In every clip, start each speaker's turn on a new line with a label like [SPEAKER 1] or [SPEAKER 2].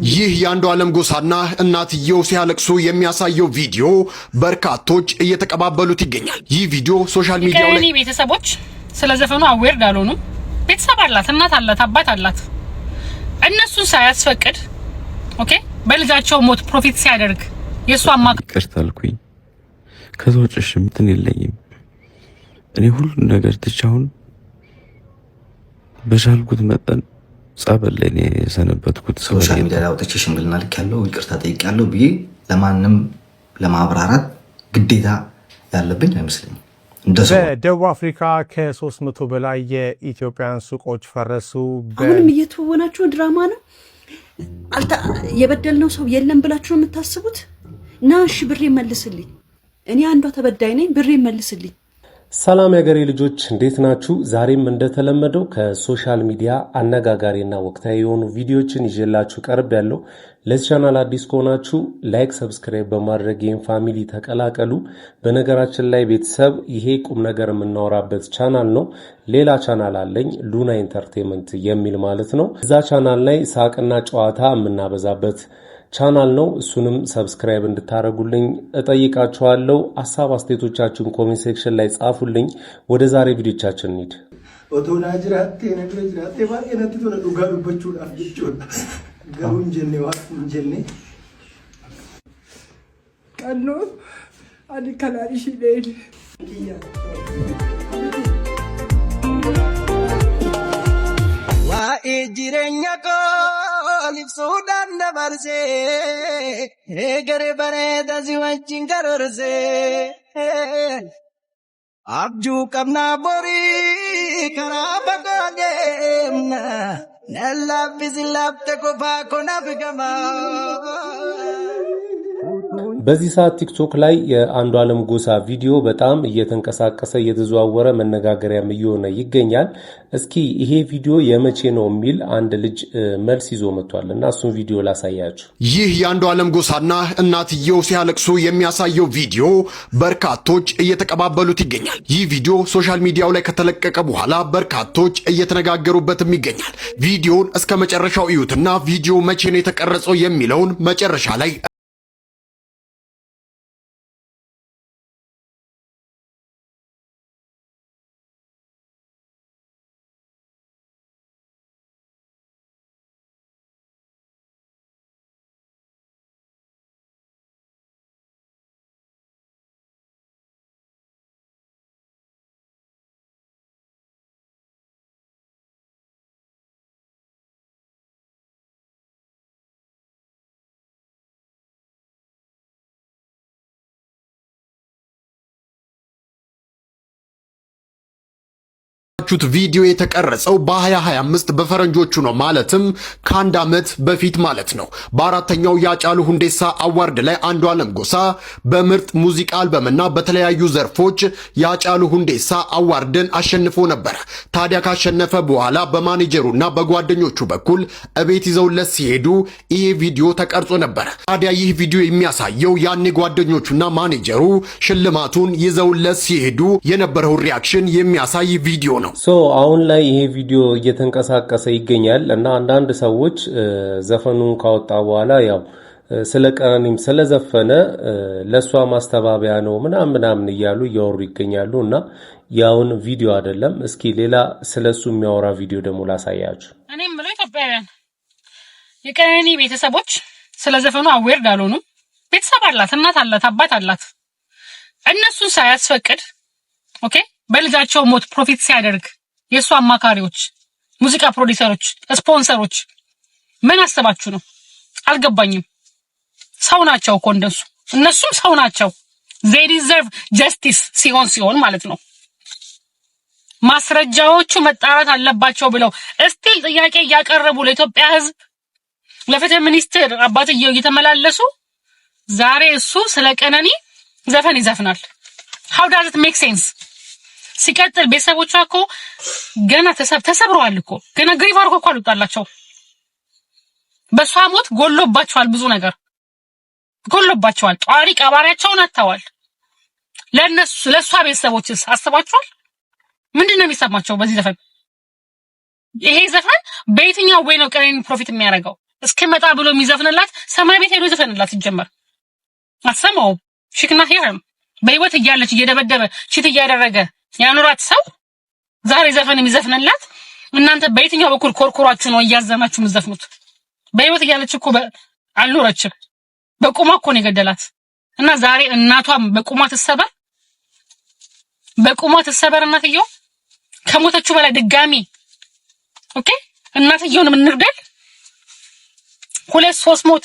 [SPEAKER 1] ይህ የአንዱዓለም ጎሳና እናትየው ሲያለቅሱ የሚያሳየው ቪዲዮ በርካቶች እየተቀባበሉት ይገኛል። ይህ ቪዲዮ ሶሻል ሚዲያው ላይ
[SPEAKER 2] ቤተሰቦች ስለዘፈኑ አዌርድ አልሆኑ። ቤተሰብ አላት፣ እናት አላት፣ አባት አላት። እነሱን ሳያስፈቅድ ኦኬ በልጃቸው ሞት ፕሮፊት ሲያደርግ የሷ አማካ
[SPEAKER 3] ይቅርታልኩኝ ከዛውጭሽ እንትን የለኝም። እኔ ሁሉ ነገር ትቻውን በሻልኩት መጠን ጸበል ላይ ነው የሰነበትኩት።
[SPEAKER 4] ሶሻል ሚዲያ ላይ አውጥቼ ሽምግልና ልክ ያለው ይቅርታ ጠይቄያለሁ ብዬ ለማንም ለማብራራት ግዴታ ያለብኝ አይመስለኝም።
[SPEAKER 5] በደቡብ አፍሪካ ከ300 በላይ የኢትዮጵያን ሱቆች ፈረሱ።
[SPEAKER 6] አሁንም እየተወናችሁ ድራማ ነው። የበደልነው ሰው የለም ብላችሁ ነው የምታስቡት? ናሽ ብሬ መልስልኝ። እኔ አንዷ ተበዳይ ነኝ። ብሬ መልስልኝ።
[SPEAKER 5] ሰላም የሀገሬ ልጆች እንዴት ናችሁ? ዛሬም እንደተለመደው ከሶሻል ሚዲያ አነጋጋሪና ወቅታዊ የሆኑ ቪዲዮዎችን ይዤላችሁ ቀርብ ያለው። ለዚህ ቻናል አዲስ ከሆናችሁ ላይክ፣ ሰብስክራይብ በማድረግ ይህን ፋሚሊ ተቀላቀሉ። በነገራችን ላይ ቤተሰብ ይሄ ቁም ነገር የምናወራበት ቻናል ነው። ሌላ ቻናል አለኝ ሉና ኢንተርቴንመንት የሚል ማለት ነው። እዛ ቻናል ላይ ሳቅና ጨዋታ የምናበዛበት ቻናል ነው። እሱንም ሰብስክራይብ እንድታረጉልኝ እጠይቃችኋለሁ። ሐሳብ አስተያየቶቻችሁን ኮሜንት ሴክሽን ላይ ጻፉልኝ። ወደ ዛሬ ቪዲዮቻችን እንሂድ።
[SPEAKER 7] ኦቶናጅራቴ ነግረጅራቴ ባየነቱ ነው ዱጋዱበቹ አፍጅቹ ገሩን ጀኔ ዋን ጀኔ ቀኖ አዲካላሪሽ ዴል ዋኤ ጅሬኛ ኮ ልብሱዳን ደበርሴ ገሬ በሬዳ ሲወችን ገረርሴ አብጁ ቀብና ቦሪ ከራ በጋዴምና ነላቢስ ላብተ ኮፋ ኮናፍገማ።
[SPEAKER 5] በዚህ ሰዓት ቲክቶክ ላይ የአንዱዓለም ጎሳ ቪዲዮ በጣም እየተንቀሳቀሰ እየተዘዋወረ መነጋገሪያም እየሆነ ይገኛል። እስኪ ይሄ ቪዲዮ የመቼ ነው የሚል አንድ ልጅ መልስ ይዞ መጥቷል እና እሱን ቪዲዮ ላሳያችሁ።
[SPEAKER 1] ይህ የአንዱዓለም ጎሳና እናትየው ሲያለቅሱ የሚያሳየው ቪዲዮ በርካቶች እየተቀባበሉት ይገኛል። ይህ ቪዲዮ ሶሻል ሚዲያው ላይ ከተለቀቀ በኋላ በርካቶች እየተነጋገሩበትም ይገኛል። ቪዲዮውን እስከ መጨረሻው እዩትና ቪዲዮ መቼ ነው የተቀረጸው የሚለውን መጨረሻ ላይ ቪዲዮ የተቀረጸው በ2025 በፈረንጆቹ ነው። ማለትም ከአንድ ዓመት በፊት ማለት ነው። በአራተኛው የአጫሉ ሁንዴሳ አዋርድ ላይ አንዱዓለም ጎሳ በምርጥ ሙዚቃ አልበምና በተለያዩ ዘርፎች የአጫሉ ሁንዴሳ አዋርድን አሸንፎ ነበር። ታዲያ ካሸነፈ በኋላ በማኔጀሩና በጓደኞቹ በኩል እቤት ይዘውለት ሲሄዱ ይሄ ቪዲዮ ተቀርጾ ነበር። ታዲያ ይህ ቪዲዮ የሚያሳየው ያኔ ጓደኞቹና ማኔጀሩ ሽልማቱን ይዘውለት ሲሄዱ የነበረው ሪአክሽን የሚያሳይ ቪዲዮ ነው።
[SPEAKER 5] አሁን ላይ ይሄ ቪዲዮ እየተንቀሳቀሰ ይገኛል እና አንዳንድ ሰዎች ዘፈኑን ካወጣ በኋላ ያው ስለ ቀነኒም ስለዘፈነ ለሷ ማስተባበያ ነው ምናምን እያሉ እያወሩ ይገኛሉ እና ያውን ቪዲዮ አይደለም። እስኪ ሌላ ስለሱ የሚያወራ ቪዲዮ ደግሞ ላሳያችሁ።
[SPEAKER 2] እኔም ብለው ኢትዮጵያውያን የቀነኒ ቤተሰቦች ስለዘፈኑ አዌርድ አልሆኑ። ቤተሰብ አላት፣ እናት አላት፣ አባት አላት። እነሱን ሳያስፈቅድ ኦኬ በልጃቸው ሞት ፕሮፊት ሲያደርግ የሷ አማካሪዎች፣ ሙዚቃ ፕሮዲዩሰሮች፣ ስፖንሰሮች ምን አስባችሁ ነው? አልገባኝም። ሰው ናቸው እኮ እነሱም ሰው ናቸው። they deserve justice ሲሆን ማለት ነው። ማስረጃዎቹ መጣራት አለባቸው ብለው እስቲል ጥያቄ እያቀረቡ ለኢትዮጵያ ሕዝብ ለፍትህ ሚኒስትር አባትየው እየተመላለሱ ዛሬ እሱ ስለ ቀነኒ ዘፈን ይዘፍናል። how does it make sense? ሲቀጥል ቤተሰቦቿ እኮ ገና ተሰብረዋል እኮ ገና ግሪቭ አድርጎ እኮ አልወጣላቸው። በሷ ሞት ጎሎባቸዋል፣ ብዙ ነገር ጎሎባቸዋል። ጧሪ ቀባሪያቸውን አጥተዋል። ለሷ ቤተሰቦችስ አስባችኋል? ምንድነው የሚሰማቸው በዚህ ዘፈን? ይሄ ዘፈን በየትኛው ወይ ነው ቀነኒ ፕሮፊት የሚያደርገው? እስከመጣ ብሎ የሚዘፍንላት ሰማይ ቤት ሄዶ ይዘፍንላት ሲጀመር አሰማው ሽክና ሄርም በህይወት እያለች እየደበደበ ቺት እያደረገ ያኖራት ሰው ዛሬ ዘፈን የሚዘፍንላት እናንተ በየትኛው በኩል ኮርኮራችሁ ነው እያዘናችሁ የምትዘፍኑት? በህይወት እያለች እኮ አልኖረችም። በቁማ እኮ ነው የገደላት። እና ዛሬ እናቷም በቁማ ትሰበር እናትየው ከሞተችው በላይ ድጋሚ ኦኬ እናትየውን ምን እንርዳል? 2-3 ሞት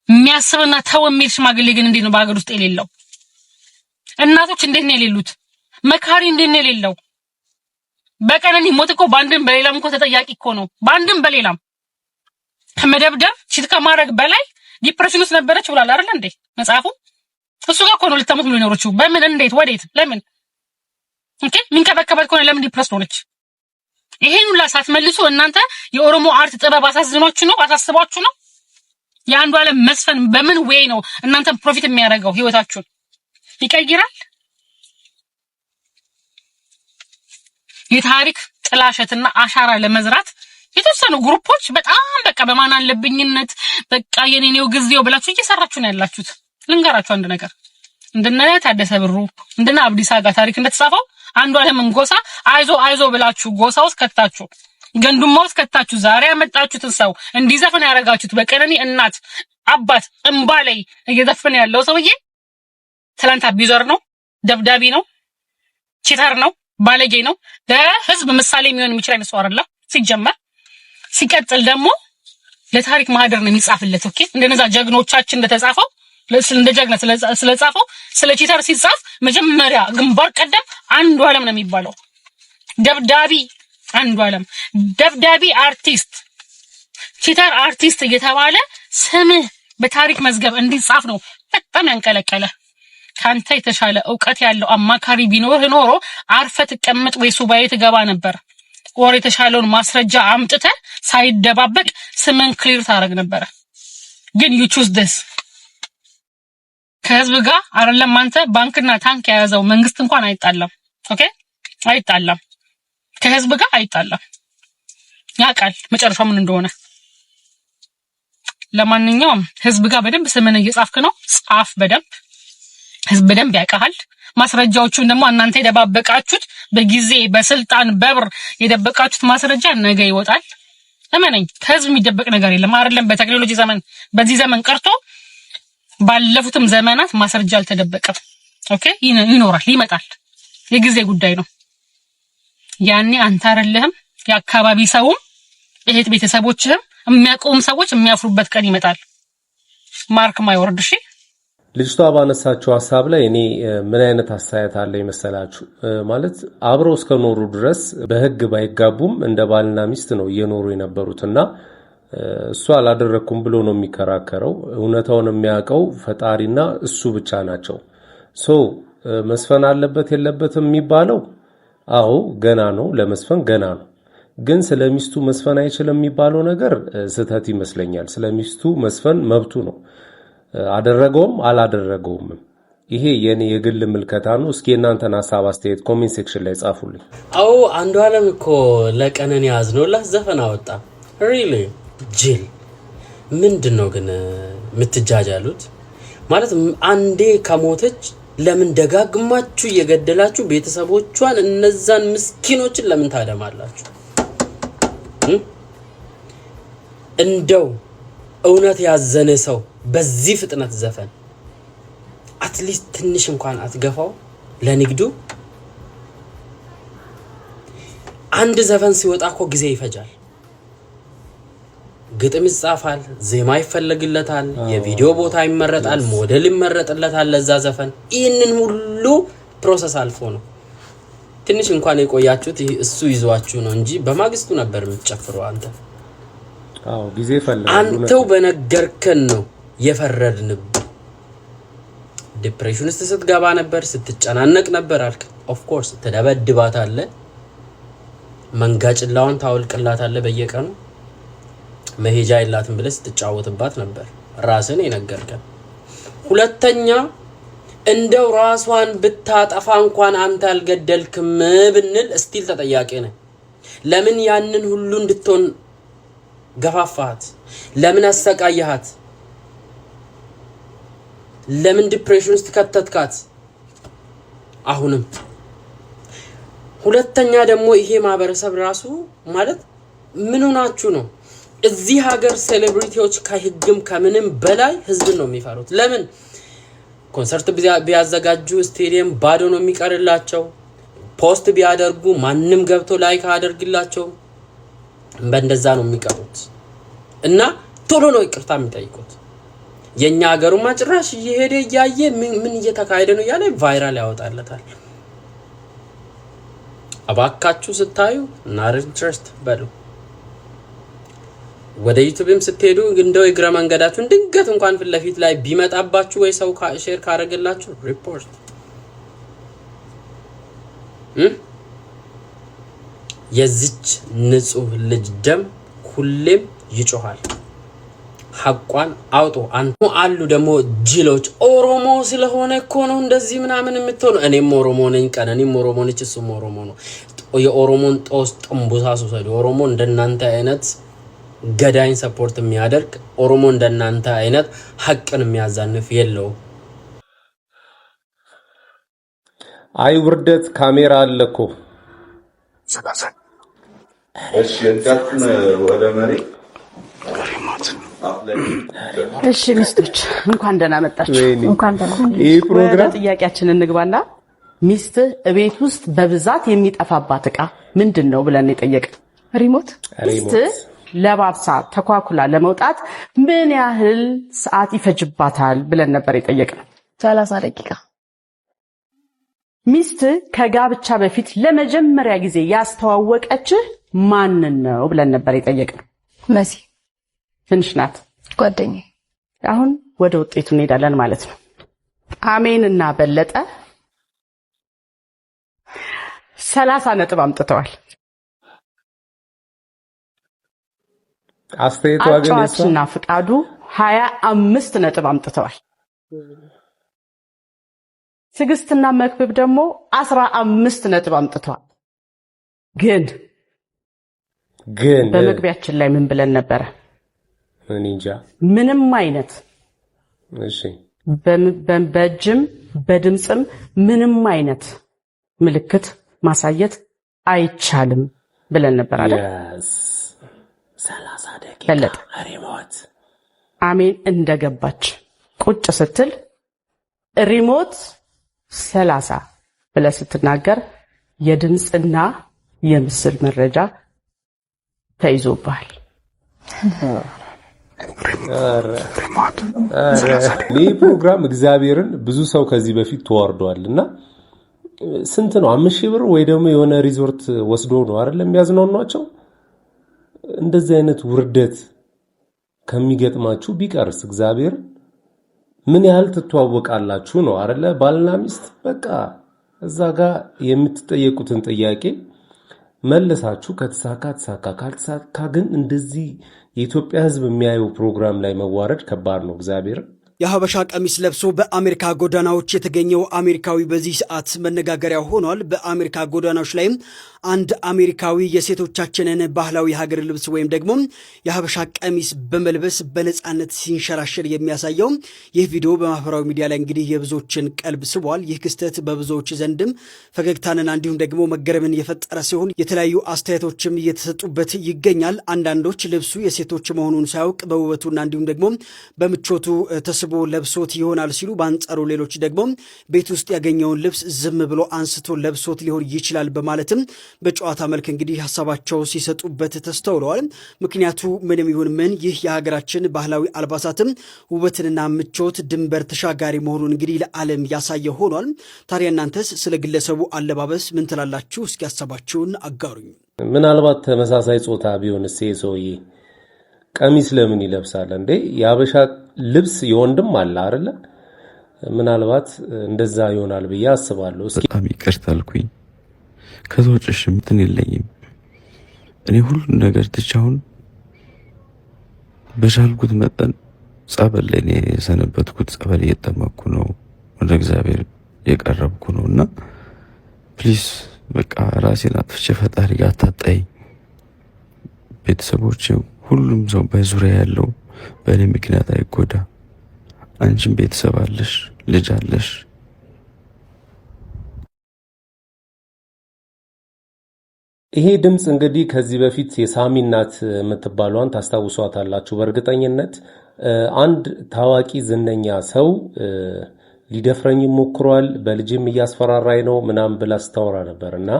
[SPEAKER 2] የሚያስብና ተው የሚል ሽማግሌ ግን እንዴት ነው በሀገር ውስጥ የሌለው? እናቶች እንዴት ነው የሌሉት? መካሪ እንዴት ነው የሌለው? በቀነኒ ሞት እኮ ባንድም በሌላም እኮ ተጠያቂ እኮ ነው። ባንድም በሌላም ከመደብደብ ቺት ከማድረግ በላይ ዲፕሬሽን ውስጥ ነበረች ብሏል አይደል እንዴ መጽሐፉ? እሱ ጋር እኮ ነው ልታሞት ነው የኖረችው። በምን እንዴት ወዴት ለምን ኦኬ ሚንከበከበት ከሆነ ለምን ዲፕረስ ሆነች? ይሄን ሁላ ሳትመልሱ እናንተ የኦሮሞ አርት ጥበብ አሳዝኗችሁ ነው አሳስባችሁ ነው? የአንዱ ዓለም መስፈን በምን ዌይ ነው እናንተ ፕሮፊት የሚያደርገው? ህይወታችሁን ይቀይራል? የታሪክ ጥላሸትና አሻራ ለመዝራት የተወሰኑ ግሩፖች በጣም በቃ በማን አለብኝነት በቃ የኔኔው ግዚያው ብላችሁ እየሰራችሁ ነው ያላችሁት። ልንገራችሁ አንድ ነገር እንደነ ታደሰ ብሩ እንደነ አብዲሳ ጋር ታሪክ እንደተጻፈው አንዱ ዓለምን ጎሳ አይዞ ብላችሁ ጎሳ ውስጥ ከታችሁ ገንዱማ ውስጥ ከታችሁ ዛሬ ያመጣችሁትን ሰው እንዲዘፍን ያረጋችሁት በቀነኒ እናት አባት እንባ ላይ እየዘፈነ ያለው ሰውዬ ትላንት አቢዘር ነው፣ ደብዳቢ ነው፣ ቺተር ነው፣ ባለጌ ነው። ለህዝብ ምሳሌ የሚሆን የሚችል አይነት ሰው አይደለም ሲጀመር። ሲቀጥል ደግሞ ለታሪክ ማህደር ነው የሚጻፍለት። ኦኬ እንደነዛ ጀግኖቻችን እንደተጻፈው እንደ ጀግና ስለጻፈው ስለ ቺተር ሲጻፍ መጀመሪያ ግንባር ቀደም አንዱ ዓለም ነው የሚባለው። ደብዳቢ አንዱ ዓለም ደብዳቢ አርቲስት ቺተር አርቲስት እየተባለ ስምህ በታሪክ መዝገብ እንዲጻፍ ነው በጣም ያንቀለቀለ። ካንተ የተሻለ ዕውቀት ያለው አማካሪ ቢኖር ኖሮ አርፈ ተቀመጥ ወይ ሱባኤ ትገባ ነበር። ወር የተሻለውን ማስረጃ አምጥተ ሳይደባበቅ ስምን ክሊር ታረግ ነበር። ግን you choose this ከህዝብ ጋር አይደለም። አንተ ባንክና ታንክ የያዘው መንግስት እንኳን አይጣላም። ኦኬ አይጣላም፣ ከህዝብ ጋር አይጣላም። ያውቃል መጨረሻው ምን እንደሆነ። ለማንኛውም ህዝብ ጋር በደንብ ስምን እየጻፍክ ነው። ጻፍ በደንብ ህዝብ በደንብ ያውቃል። ማስረጃዎቹን ደግሞ እናንተ የደባበቃችሁት በጊዜ በስልጣን በብር የደበቃችሁት ማስረጃ ነገ ይወጣል። እመነኝ ከህዝብ የሚደበቅ ነገር የለም። አይደለም በቴክኖሎጂ ዘመን በዚህ ዘመን ቀርቶ ባለፉትም ዘመናት ማስረጃ አልተደበቀም። ኦኬ ይኖራል፣ ይመጣል። የጊዜ ጉዳይ ነው። ያኔ አንተ አይደለህም የአካባቢ ሰውም እህት ቤተሰቦችህም የሚያቆም ሰዎች የሚያፍሩበት ቀን ይመጣል። ማርክ ማይ ወርድ። እሺ
[SPEAKER 5] ልጅቷ ባነሳቸው ሐሳብ ላይ እኔ ምን አይነት አስተያየት አለ ይመስላችሁ? ማለት አብረው እስከኖሩ ድረስ በህግ ባይጋቡም እንደ ባልና ሚስት ነው እየኖሩ የነበሩትና እሱ አላደረኩም ብሎ ነው የሚከራከረው። እውነታውን የሚያውቀው ፈጣሪና እሱ ብቻ ናቸው። መስፈን አለበት የለበትም የሚባለው አዎ ገና ነው፣ ለመስፈን ገና ነው። ግን ስለሚስቱ መስፈን አይችልም የሚባለው ነገር ስህተት ይመስለኛል። ስለሚስቱ መስፈን መብቱ ነው። አደረገውም አላደረገውም ይሄ የኔ የግል ምልከታ ነው። እስኪ እናንተን ሐሳብ አስተያየት ኮሜንት ሴክሽን ላይ ጻፉልኝ።
[SPEAKER 8] አዎ አንዱ ዓለም እኮ ለቀነኒ ያዝኖላት ዘፈን አወጣ። ሪሊ ጅል ምንድነው ግን የምትጃጃሉት? ማለት አንዴ ከሞተች ለምን ደጋግማችሁ እየገደላችሁ ቤተሰቦቿን እነዛን ምስኪኖችን ለምን ታደማላችሁ? እንደው እውነት ያዘነ ሰው በዚህ ፍጥነት ዘፈን አትሊስት ትንሽ እንኳን አትገፋው ለንግዱ? አንድ ዘፈን ሲወጣ እኮ ጊዜ ይፈጃል። ግጥም ይጻፋል፣ ዜማ ይፈለግለታል፣ የቪዲዮ ቦታ ይመረጣል፣ ሞዴል ይመረጥለታል ለዛ ዘፈን። ይህንን ሁሉ ፕሮሰስ አልፎ ነው ትንሽ እንኳን የቆያችሁት። እሱ ይዟችሁ ነው እንጂ በማግስቱ ነበር የምትጨፍረው አንተ።
[SPEAKER 5] ጊዜ ፈለገ።
[SPEAKER 8] አንተው በነገርከን ነው የፈረድንብ። ዲፕሬሽን ውስጥ ስትገባ ነበር፣ ስትጨናነቅ ነበር አልክ። ኦፍ ኮርስ ተደበድባታለህ፣ መንጋጭላውን ታወልቅላታለህ በየቀኑ መሄጃ የላትም ብለህ ስትጫወትባት ነበር። ራስን የነገርከን። ሁለተኛ እንደው ራሷን ብታጠፋ እንኳን አንተ አልገደልክም ብንል ስቲል ተጠያቂ ነህ። ለምን ያንን ሁሉ እንድትሆን ገፋፋት? ለምን አሰቃያሃት? ለምን ዲፕሬሽን ውስጥ ከተትካት? አሁንም ሁለተኛ ደግሞ ይሄ ማህበረሰብ ራሱ ማለት ምን ሆናችሁ ነው? እዚህ ሀገር ሴሌብሪቲዎች ከህግም ከምንም በላይ ህዝብን ነው የሚፈሩት። ለምን ኮንሰርት ቢያዘጋጁ ስቴዲየም ባዶ ነው የሚቀርላቸው። ፖስት ቢያደርጉ ማንም ገብቶ ላይክ አደርግላቸው። በእንደዛ ነው የሚቀሩት እና ቶሎ ነው ይቅርታ የሚጠይቁት። የኛ ሀገሩማ ጭራሽ እየሄደ እያየ ምን እየተካሄደ ነው ያለ ቫይራል ያወጣለታል። አባካችሁ ስታዩ not interest በሉ። ወደ ዩቲዩብም ስትሄዱ እንደው የግራ መንገዳችሁን ድንገት እንኳን ፊት ለፊት ላይ ቢመጣባችሁ ወይ ሰው ሼር ካረጋላችሁ ሪፖርት የዚች ንጹህ ልጅ ደም ሁሌም ይጮሃል። ሐቋን አውጡ። አንተ አሉ ደግሞ ጅሎች ኦሮሞ ስለሆነ እኮ ነው እንደዚህ ምናምን የምትሆኑ። እኔም ኦሮሞ ነኝ፣ ቀነኒም ኦሮሞ ነች፣ እሱም ኦሮሞ ነው። የኦሮሞን ጦስ ጥንቡሳ ሱሰዱ። ኦሮሞ እንደናንተ አይነት ገዳይን ሰፖርት የሚያደርግ ኦሮሞ እንደናንተ አይነት ሐቅን የሚያዛንፍ የለው።
[SPEAKER 5] አይ ውርደት ካሜራ አለኮ።
[SPEAKER 9] እሺ እንታትን ወደ መሪ
[SPEAKER 10] እሺ ሚስቶች እንኳን ደህና መጣችሁ።
[SPEAKER 6] እንኳን ደህና
[SPEAKER 5] ይሄ ፕሮግራም
[SPEAKER 10] ጥያቄያችንን እንግባና ሚስት እቤት ውስጥ በብዛት የሚጠፋባት ዕቃ ምንድነው ብለን የጠየቅን። ሪሞት። ሚስት ለባብሳ ተኳኩላ ለመውጣት ምን ያህል ሰዓት ይፈጅባታል ብለን ነበር የጠየቅን።
[SPEAKER 11] 30 ደቂቃ።
[SPEAKER 10] ሚስት ከጋብቻ በፊት ለመጀመሪያ ጊዜ ያስተዋወቀች ማንን ነው ብለን ነበር የጠየቅን።
[SPEAKER 11] መሲ
[SPEAKER 10] ትንሽ ናት
[SPEAKER 11] ጓደኛዬ።
[SPEAKER 10] አሁን ወደ ውጤቱ እንሄዳለን ማለት ነው። አሜንና በለጠ 30 ነጥብ አምጥተዋል።
[SPEAKER 5] አስተያየቱ
[SPEAKER 10] አጫዋችና ፍቃዱ 25 ነጥብ አምጥተዋል። ትግስትና መክብብ ደግሞ 15 ነጥብ አምጥተዋል። ግን በመግቢያችን ላይ ምን ብለን ነበር?
[SPEAKER 5] እንጃ
[SPEAKER 10] ምንም አይነት
[SPEAKER 5] እሺ
[SPEAKER 10] በእጅም በድምጽም ምንም አይነት ምልክት ማሳየት አይቻልም ብለን ነበር አይደል?
[SPEAKER 5] 30 ደቂቃ
[SPEAKER 10] በለጠ
[SPEAKER 5] ሪሞት
[SPEAKER 10] አሜን እንደገባች ቁጭ ስትል ሪሞት 30 ብለ ስትናገር የድምጽና የምስል መረጃ ተይዞባል።
[SPEAKER 5] ይህ ፕሮግራም እግዚአብሔርን ብዙ ሰው ከዚህ በፊት ተዋርዷልና ስንት ነው? 5000 ብር ወይ ደግሞ የሆነ ሪዞርት ወስዶ ነው አይደለም የሚያዝናኗቸው። እንደዚህ አይነት ውርደት ከሚገጥማችሁ ቢቀርስ እግዚአብሔር ምን ያህል ትተዋወቃላችሁ ነው አይደለ? ባልና ሚስት በቃ እዛ ጋር የምትጠየቁትን ጥያቄ መልሳችሁ ከተሳካ ተሳካ፣ ካልተሳካ ግን እንደዚህ የኢትዮጵያ ሕዝብ የሚያየው ፕሮግራም ላይ መዋረድ ከባድ ነው። እግዚአብሔር
[SPEAKER 12] የሀበሻ ቀሚስ ለብሶ በአሜሪካ ጎዳናዎች የተገኘው አሜሪካዊ በዚህ ሰዓት መነጋገሪያ ሆኗል። በአሜሪካ ጎዳናዎች ላይም አንድ አሜሪካዊ የሴቶቻችንን ባህላዊ ሀገር ልብስ ወይም ደግሞ የሀበሻ ቀሚስ በመልበስ በነፃነት ሲንሸራሸር የሚያሳየው ይህ ቪዲዮ በማህበራዊ ሚዲያ ላይ እንግዲህ የብዙዎችን ቀልብ ስቧል። ይህ ክስተት በብዙዎች ዘንድም ፈገግታንን እንዲሁም ደግሞ መገረምን የፈጠረ ሲሆን የተለያዩ አስተያየቶችም እየተሰጡበት ይገኛል። አንዳንዶች ልብሱ የሴቶች መሆኑን ሳያውቅ በውበቱና እንዲሁም ደግሞ በምቾቱ ተስቦ ለብሶት ይሆናል ሲሉ፣ በአንጻሩ ሌሎች ደግሞ ቤት ውስጥ ያገኘውን ልብስ ዝም ብሎ አንስቶ ለብሶት ሊሆን ይችላል በማለትም በጨዋታ መልክ እንግዲህ ሀሳባቸው ሲሰጡበት ተስተውለዋል። ምክንያቱ ምንም ይሁን ምን ይህ የሀገራችን ባህላዊ አልባሳትም ውበትንና ምቾት ድንበር ተሻጋሪ መሆኑን እንግዲህ ለዓለም ያሳየ ሆኗል። ታዲያ እናንተስ ስለ ግለሰቡ አለባበስ ምን ትላላችሁ? እስኪ ሀሳባችሁን አጋሩኝ።
[SPEAKER 5] ምናልባት ተመሳሳይ ጾታ ቢሆንስ ሰውዬ ቀሚስ ለምን ይለብሳል እንዴ? የሀበሻ ልብስ የወንድም አለ አይደለ? ምናልባት እንደዛ ይሆናል ብዬ አስባለሁ። እስኪ
[SPEAKER 3] በጣም ይቅርታ አልኩኝ። ከዛ ውጭ እንትን የለኝም። እኔ ሁሉን ነገር ትቻውን በቻልኩት መጠን ጸበል ላይ የሰነበትኩት ጸበል እየተጠመኩ ነው ወደ እግዚአብሔር የቀረብኩ ነውና ፕሊስ በቃ ራሴን አጥፍቼ ፈጣሪ ጋር አታጣይ። ቤተሰቦቼ ሁሉም ሰው በዙሪያ ያለው በእኔ ምክንያት አይጎዳ። አንቺም ቤተሰብ አለሽ፣ ልጅ አለሽ።
[SPEAKER 5] ይሄ ድምጽ እንግዲህ ከዚህ በፊት የሳሚ እናት የምትባሏን ታስታውሷታላችሁ በእርግጠኝነት። አንድ ታዋቂ ዝነኛ ሰው ሊደፍረኝ ሞክሯል፣ በልጅም እያስፈራራኝ ነው ምናምን ብላ ስታወራ ነበርና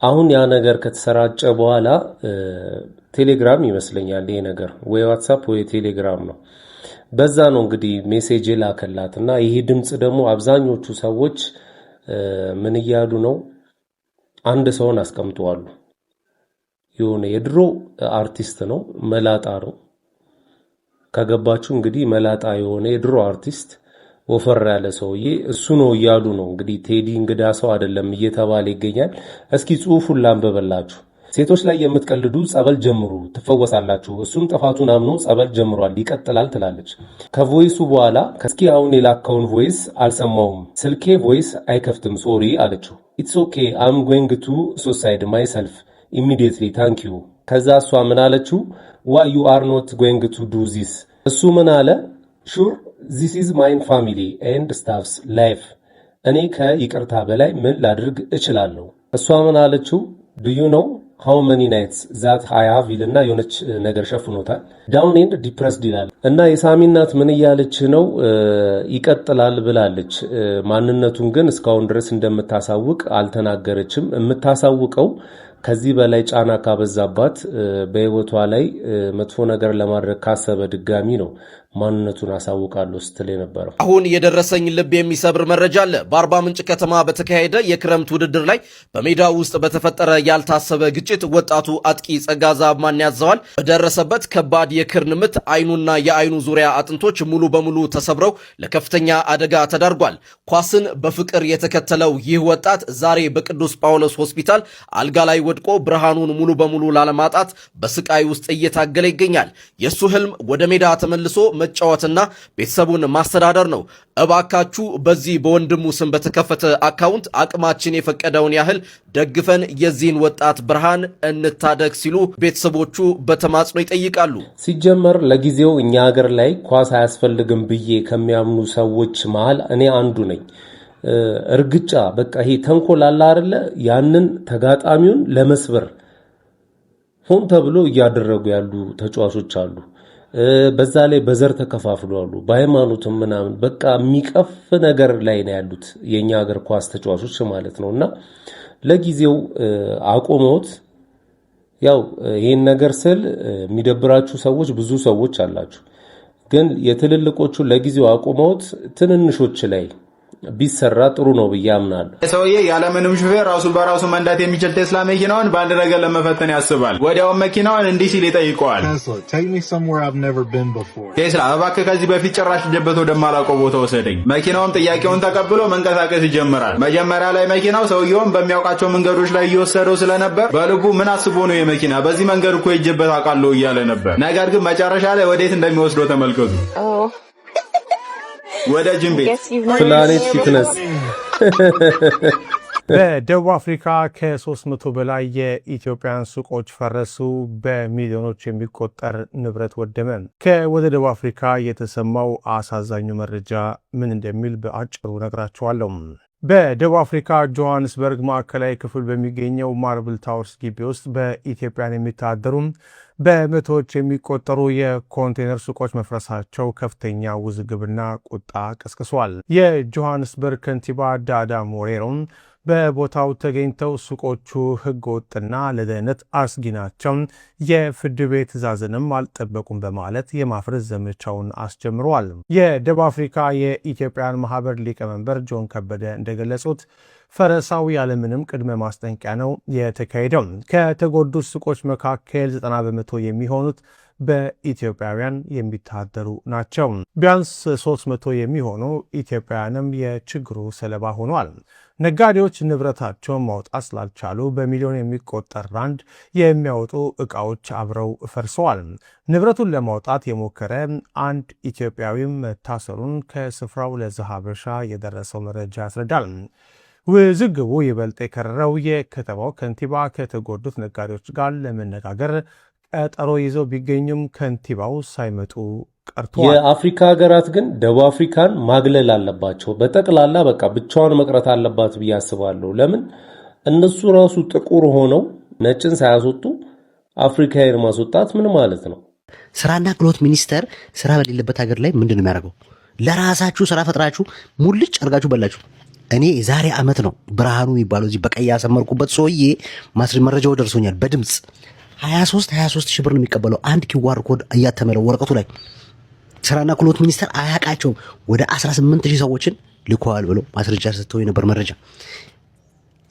[SPEAKER 5] አሁን ያ ነገር ከተሰራጨ በኋላ ቴሌግራም ይመስለኛል ይሄ ነገር ወይ ዋትስአፕ ወይ ቴሌግራም ነው። በዛ ነው እንግዲህ ሜሴጅ ላከላትና ይሄ ድምጽ ደግሞ አብዛኞቹ ሰዎች ምን እያሉ ነው? አንድ ሰውን አስቀምጠዋል። የሆነ የድሮ አርቲስት ነው፣ መላጣ ነው። ከገባችሁ እንግዲህ መላጣ የሆነ የድሮ አርቲስት ወፈር ያለ ሰውዬ እሱ ነው እያሉ ነው እንግዲህ። ቴዲ እንግዳ ሰው አይደለም እየተባለ ይገኛል። እስኪ ጽሁፉን ላንበበላችሁ። ሴቶች ላይ የምትቀልዱ ጸበል ጀምሩ ትፈወሳላችሁ። እሱም ጥፋቱን አምኖ ጸበል ጀምሯል ይቀጥላል ትላለች። ከቮይሱ በኋላ እስኪ አሁን የላከውን ቮይስ አልሰማውም፣ ስልኬ ቮይስ አይከፍትም ሶሪ አለችው። ኢትስ ኦኬ አም ጎይንግ ቱ ሱሳይድ ማይሰልፍ ኢሚዲየትሊ ታንክ ዩ። ከዛ እሷ ምን አለችው? ዋይ ዩ አር ኖት ጎይንግ ቱ ዱ ዚስ። እሱ ምን አለ? ሹር ዚስ ኢዝ ማይን ፋሚሊ ኤንድ ስታፍስ ላይፍ። እኔ ከይቅርታ በላይ ምን ላድርግ እችላለሁ? እሷ ምን አለችው? ዱ ዩ ኖው ሃው መኒ ናይትስ ዛት አይ ሃቭ ይልና የሆነች ነገር ሸፍኖታል። ዳውን ኤንድ ዲፕረስድ ይላል። እና የሳሚ እናት ምን እያለች ነው? ይቀጥላል ብላለች። ማንነቱን ግን እስካሁን ድረስ እንደምታሳውቅ አልተናገረችም። የምታሳውቀው ከዚህ በላይ ጫና ካበዛባት በህይወቷ ላይ መጥፎ ነገር ለማድረግ ካሰበ ድጋሚ ነው ማንነቱን አሳውቃለሁ ስትል የነበረው።
[SPEAKER 11] አሁን የደረሰኝ ልብ የሚሰብር መረጃ አለ። በአርባ ምንጭ ከተማ በተካሄደ የክረምት ውድድር ላይ በሜዳ ውስጥ በተፈጠረ ያልታሰበ ግጭት ወጣቱ አጥቂ ጸጋዛብ ማን ያዘዋል በደረሰበት ከባድ የክርን ምት አይኑና የአይኑ ዙሪያ አጥንቶች ሙሉ በሙሉ ተሰብረው ለከፍተኛ አደጋ ተዳርጓል። ኳስን በፍቅር የተከተለው ይህ ወጣት ዛሬ በቅዱስ ጳውሎስ ሆስፒታል አልጋ ላይ ወድቆ ብርሃኑን ሙሉ በሙሉ ላለማጣት በስቃይ ውስጥ እየታገለ ይገኛል። የሱ ህልም ወደ ሜዳ ተመልሶ መጫወትና ቤተሰቡን ማስተዳደር ነው። እባካችሁ በዚህ በወንድሙ ስም በተከፈተ አካውንት አቅማችን የፈቀደውን ያህል ደግፈን የዚህን ወጣት ብርሃን እንታደግ ሲሉ ቤተሰቦቹ በተማጽኖ ይጠይቃሉ።
[SPEAKER 5] ሲጀመር ለጊዜው እኛ ሀገር ላይ ኳስ አያስፈልግም ብዬ ከሚያምኑ ሰዎች መሃል እኔ አንዱ ነኝ። እርግጫ በቃ ይሄ ተንኮል አለ አይደለ? ያንን ተጋጣሚውን ለመስበር ሆን ተብሎ እያደረጉ ያሉ ተጫዋቾች አሉ። በዛ ላይ በዘር ተከፋፍለው አሉ፣ በሃይማኖትም ምናምን በቃ የሚቀፍ ነገር ላይ ነው ያሉት የኛ ሀገር ኳስ ተጫዋቾች ማለት ነውና ለጊዜው አቆመውት። ያው ይሄን ነገር ስል የሚደብራችሁ ሰዎች ብዙ ሰዎች አላችሁ፣ ግን የትልልቆቹ ለጊዜው አቆመውት ትንንሾች ላይ ቢሰራ ጥሩ ነው ብዬ አምናለሁ።
[SPEAKER 13] ሰውዬ ያለምንም ሹፌር ራሱን በራሱ መንዳት የሚችል ቴስላ መኪናውን በአንድ ነገር ለመፈተን ያስባል። ወዲያውም መኪናውን እንዲህ ሲል ይጠይቀዋል። ቴስላ እባክህ ከዚህ በፊት ጭራሽ ጀበት ወደማላውቀው ቦታ ወሰደኝ። መኪናውም ጥያቄውን ተቀብሎ መንቀሳቀስ ይጀምራል። መጀመሪያ ላይ መኪናው ሰውየውን በሚያውቃቸው መንገዶች ላይ እየወሰደው ስለነበር በልቡ ምን አስቦ ነው የመኪና በዚህ መንገድ እኮ ሄጄበት አውቃለሁ እያለ ነበር። ነገር ግን መጨረሻ ላይ ወዴት እንደሚወስደው ተመልከቱ። ወደ ጅም ቤት
[SPEAKER 5] ፕላኔት ፊትነስ።
[SPEAKER 14] በደቡብ አፍሪካ ከ300 በላይ የኢትዮጵያን ሱቆች ፈረሱ። በሚሊዮኖች የሚቆጠር ንብረት ወደመ። ከወደ ደቡብ አፍሪካ የተሰማው አሳዛኙ መረጃ ምን እንደሚል በአጭሩ ነግራችኋለሁ። በደቡብ አፍሪካ ጆሃንስበርግ ማዕከላዊ ክፍል በሚገኘው ማርብል ታወርስ ግቢ ውስጥ በኢትዮጵያን የሚታደሩ በመቶዎች የሚቆጠሩ የኮንቴነር ሱቆች መፍረሳቸው ከፍተኛ ውዝግብና ቁጣ ቀስቅሷል። የጆሃንስበርግ ከንቲባ ዳዳ ሞሬሮን በቦታው ተገኝተው ሱቆቹ ህገወጥና ለደህንነት አስጊ ናቸው፣ የፍርድ ቤት ትዕዛዝንም አልጠበቁም በማለት የማፍረስ ዘመቻውን አስጀምረዋል። የደቡብ አፍሪካ የኢትዮጵያን ማህበር ሊቀመንበር ጆን ከበደ እንደገለጹት ፈረሳው ያለምንም ቅድመ ማስጠንቀቂያ ነው የተካሄደው። ከተጎዱት ሱቆች መካከል 90% የሚሆኑት በኢትዮጵያውያን የሚታደሩ ናቸው። ቢያንስ 300 የሚሆኑ ኢትዮጵያውያንም የችግሩ ሰለባ ሆኗል። ነጋዴዎች ንብረታቸውን ማውጣት ስላልቻሉ በሚሊዮን የሚቆጠር ራንድ የሚያወጡ ዕቃዎች አብረው ፈርሰዋል። ንብረቱን ለማውጣት የሞከረ አንድ ኢትዮጵያዊም መታሰሩን ከስፍራው ለዘሐበሻ የደረሰው መረጃ ያስረዳል። ውዝግቡ ይበልጥ የከረረው የከተማው ከንቲባ ከተጎዱት ነጋዴዎች ጋር ለመነጋገር ቀጠሮ ይዘው ቢገኙም ከንቲባው ሳይመጡ ቀርተዋል።
[SPEAKER 5] የአፍሪካ ሀገራት ግን ደቡብ አፍሪካን ማግለል አለባቸው። በጠቅላላ በቃ ብቻዋን መቅረት አለባት ብዬ አስባለሁ። ለምን እነሱ ራሱ ጥቁር ሆነው ነጭን ሳያስወጡ አፍሪካን ማስወጣት ምን ማለት ነው?
[SPEAKER 15] ስራና ክህሎት ሚኒስቴር ስራ በሌለበት ሀገር ላይ ምንድነው የሚያደርገው? ለራሳችሁ ስራ ፈጥራችሁ ሙልጭ አድርጋችሁ በላችሁ። እኔ ዛሬ አመት ነው ብርሃኑ የሚባለው እዚህ በቀይ ያሰመርኩበት ሰውዬ መረጃው ደርሶኛል በድምጽ 23 ሺህ ብር ነው የሚቀበለው አንድ ኪዋር ኮድ እያተመለው ወረቀቱ ላይ። ስራና ክህሎት ሚኒስቴር አያውቃቸውም። ወደ 18000 ሰዎችን ልኳል ብሎ ማስረጃ ሰጥተው የነበር መረጃ።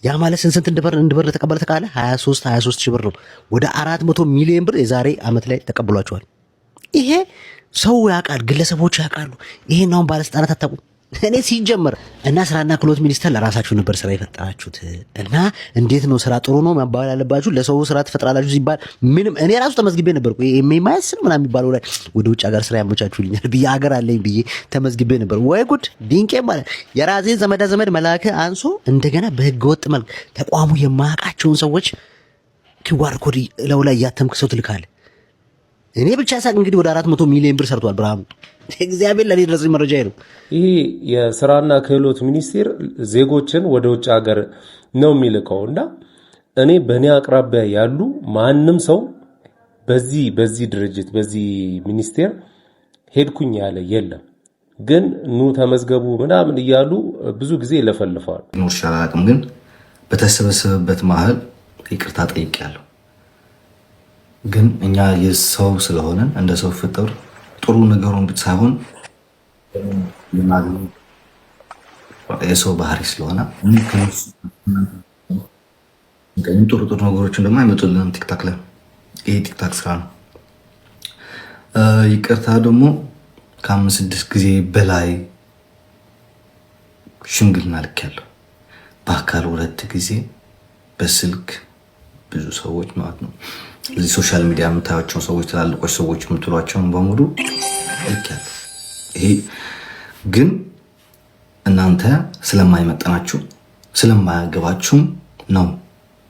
[SPEAKER 15] ያ ማለት ስንት እንድበር ተቀበለ ተቃለ 23 ሺህ ብር ነው። ወደ 400 ሚሊዮን ብር የዛሬ አመት ላይ ተቀብሏቸዋል። ይሄ ሰው ያውቃል፣ ግለሰቦች ያውቃሉ። ይሄን አሁን ባለስልጣናት አታውቁም። እኔ ሲጀመር እና ስራና ክህሎት ሚኒስቴር ለራሳችሁ ነበር ስራ የፈጠራችሁት እና እንዴት ነው ስራ ጥሩ ነው መባል ያለባችሁ? ለሰው ስራ ትፈጥራላችሁ ሲባል ምንም እኔ ራሱ ተመዝግቤ ነበርኩ። ኤምኤምኤስ ምናምን የሚባለው ላይ ወደ ውጭ ሀገር ስራ ያመቻቹልኛል ብዬ ሀገር አለኝ ብዬ ተመዝግቤ ነበር። ወይ ጉድ! ዲንቄ ማለት የራሴን ዘመድ መላከ አንሶ እንደገና በህገወጥ መልክ ተቋሙ የማያውቃቸውን ሰዎች ኪዋር ኮድ ለው ላይ ያተምክ ሰው ትልካለህ። እኔ ብቻ ሳቅ እንግዲህ ወደ 400 ሚሊዮን ብር ሰርቷል ብርሃኑ። እግዚአብሔር ለኔ ድረስ መረጃ ነው።
[SPEAKER 5] ይሄ የስራና ክህሎት ሚኒስቴር ዜጎችን ወደ ውጭ ሀገር ነው የሚልከውና እኔ በእኔ አቅራቢያ ያሉ ማንም ሰው በዚህ ድርጅት በዚህ ሚኒስቴር ሄድኩኝ ያለ የለም። ግን ኑ ተመዝገቡ ምናምን እያሉ ብዙ ጊዜ ይለፈልፋሉ።
[SPEAKER 4] ኖር ሻላቅም ግን በተሰበሰበበት መሃል ይቅርታ ጠይቄያለሁ። ግን እኛ የሰው ስለሆነ እንደ ሰው ፍጥር ጥሩ ነገሩን ብቻ ሳይሆን የሰው ባህሪ ስለሆነ ጥሩ ነገሮችን ደግሞ አይመጡልንም ቲክታክ ላይ። ይሄ ቲክታክ ስራ ነው። ይቅርታ ደግሞ ከ5-6 ጊዜ በላይ ሽምግልና ልኬያለሁ። በአካል 2 ጊዜ፣ በስልክ ብዙ ሰዎች ማለት ነው። እዚህ ሶሻል ሚዲያ የምታዩቸው ሰዎች ትላልቆች ሰዎች የምትሏቸውን በሙሉ ልኬያለሁ። ይሄ ግን እናንተ ስለማይመጠናችሁ ስለማያገባችሁም ነው